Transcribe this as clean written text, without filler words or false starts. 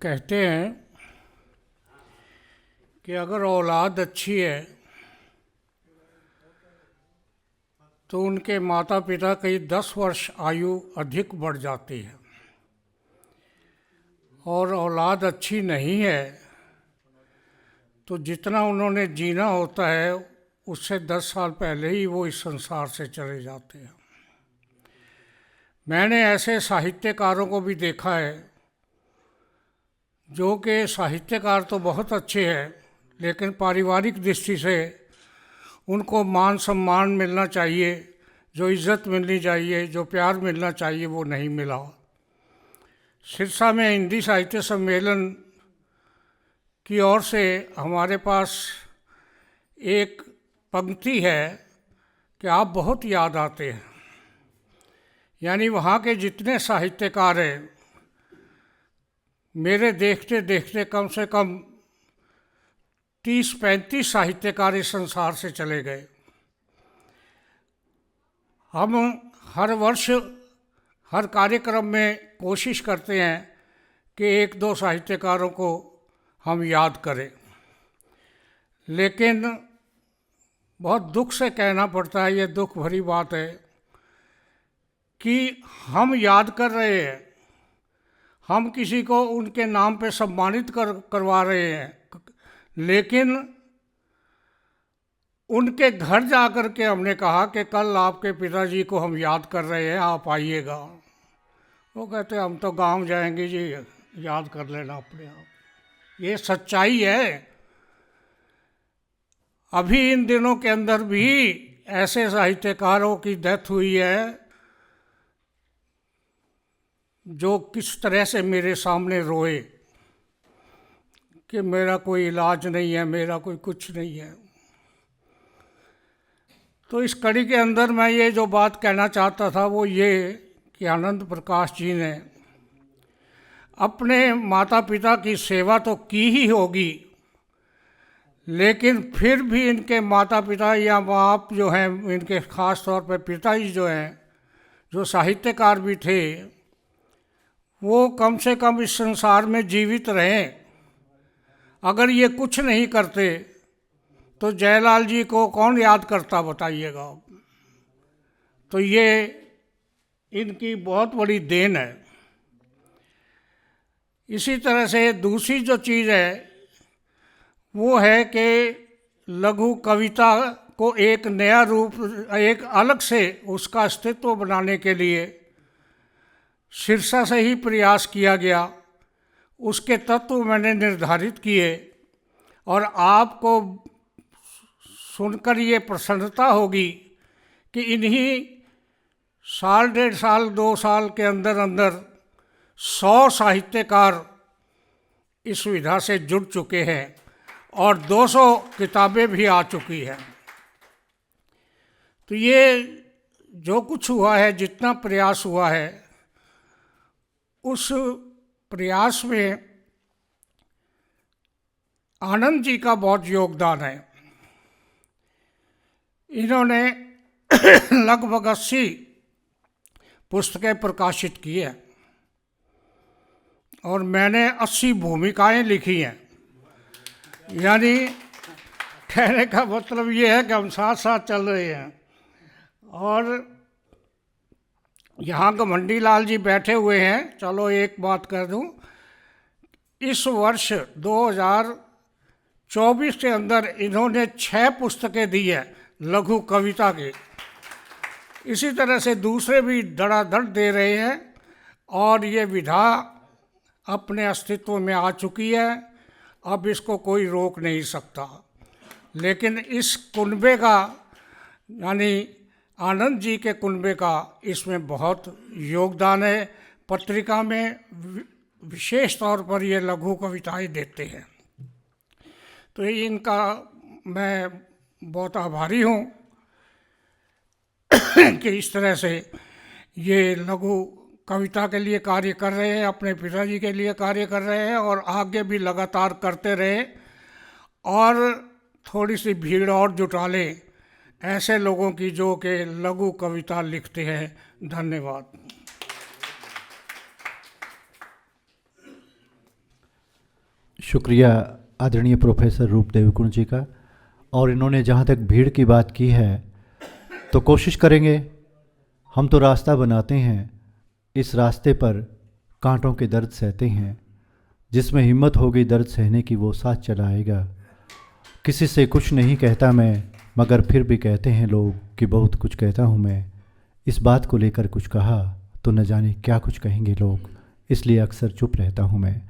कहते हैं कि अगर औलाद अच्छी है तो उनके माता पिता की 10 वर्ष आयु अधिक बढ़ जाती है, और औलाद अच्छी नहीं है तो जितना उन्होंने जीना होता है उससे 10 साल पहले ही वो इस संसार से चले जाते हैं। मैंने ऐसे साहित्यकारों को भी देखा है जो कि साहित्यकार तो बहुत अच्छे हैं, लेकिन पारिवारिक दृष्टि से उनको मान सम्मान मिलना चाहिए, जो इज़्ज़त मिलनी चाहिए, जो प्यार मिलना चाहिए, वो नहीं मिला। सिरसा में हिंदी साहित्य सम्मेलन की ओर से हमारे पास एक पंक्ति है कि आप बहुत याद आते हैं। यानी वहाँ के जितने साहित्यकार हैं, मेरे देखते देखते कम से कम 30-35 साहित्यकार इस संसार से चले गए। हम हर वर्ष हर कार्यक्रम में कोशिश करते हैं कि 1-2 साहित्यकारों को हम याद करें, लेकिन बहुत दुख से कहना पड़ता है, ये दुख भरी बात है कि हम याद कर रहे हैं, हम किसी को उनके नाम पे सम्मानित करवा रहे हैं, लेकिन उनके घर जा कर के हमने कहा कि कल आपके पिताजी को हम याद कर रहे हैं, आप आइएगा। वो कहते हम तो गांव जाएंगे जी, याद कर लेना अपने आप। ये सच्चाई है। अभी इन दिनों के अंदर भी ऐसे साहित्यकारों की डेथ हुई है जो किस तरह से मेरे सामने रोए कि मेरा कोई इलाज नहीं है, मेरा कोई कुछ नहीं है। तो इस कड़ी के अंदर मैं ये जो बात कहना चाहता था वो ये कि आनंद प्रकाश जी ने अपने माता पिता की सेवा तो की ही होगी, लेकिन फिर भी इनके माता पिता या बाप जो हैं, इनके ख़ास तौर पर पिताजी जो हैं, जो साहित्यकार भी थे, वो कम से कम इस संसार में जीवित रहें। अगर ये कुछ नहीं करते तो जयलाल जी को कौन याद करता, बताइएगा। तो ये इनकी बहुत बड़ी देन है। इसी तरह से दूसरी जो चीज़ है वो है कि लघु कविता को एक नया रूप, एक अलग से उसका अस्तित्व बनाने के लिए सिरसा से ही प्रयास किया गया। उसके तत्व मैंने निर्धारित किए और आपको सुनकर ये प्रसन्नता होगी कि इन्हीं साल, 1.5 साल, 2 साल के अंदर अंदर 100 साहित्यकार इस विधा से जुड़ चुके हैं और 200 किताबें भी आ चुकी हैं। तो ये जो कुछ हुआ है, जितना प्रयास हुआ है, उस प्रयास में आनंद जी का बहुत योगदान है। इन्होंने लगभग 80 पुस्तकें प्रकाशित की हैं और मैंने 80 भूमिकाएं लिखी हैं। यानी कहने का मतलब ये है कि हम साथ साथ चल रहे हैं। और यहाँ घमंडी लाल जी बैठे हुए हैं, चलो एक बात कर दूँ, इस वर्ष 2024 के अंदर इन्होंने 6 पुस्तकें दी है लघु कविता की। इसी तरह से दूसरे भी धड़ाधड़ दे रहे हैं और ये विधा अपने अस्तित्व में आ चुकी है। अब इसको कोई रोक नहीं सकता। लेकिन इस कुनबे का, यानी आनंद जी के कुनबे का, इसमें बहुत योगदान है। पत्रिका में विशेष तौर पर ये लघु कविताएं देते हैं। तो इनका मैं बहुत आभारी हूँ कि इस तरह से ये लघु कविता के लिए कार्य कर रहे हैं, अपने पिताजी के लिए कार्य कर रहे हैं और आगे भी लगातार करते रहे और थोड़ी सी भीड़ और जुटा लें ऐसे लोगों की जो कि लघु कविता लिखते हैं। धन्यवाद। शुक्रिया आदरणीय प्रोफेसर रूपदेव गुण जी का। और इन्होंने जहाँ तक भीड़ की बात की है, तो कोशिश करेंगे, हम तो रास्ता बनाते हैं, इस रास्ते पर कांटों के दर्द सहते हैं, जिसमें हिम्मत होगी दर्द सहने की वो साथ चलाएगा। किसी से कुछ नहीं कहता मैं, मगर फिर भी कहते हैं लोग कि बहुत कुछ कहता हूँ मैं। इस बात को लेकर कुछ कहा तो न जाने क्या कुछ कहेंगे लोग, इसलिए अक्सर चुप रहता हूँ मैं।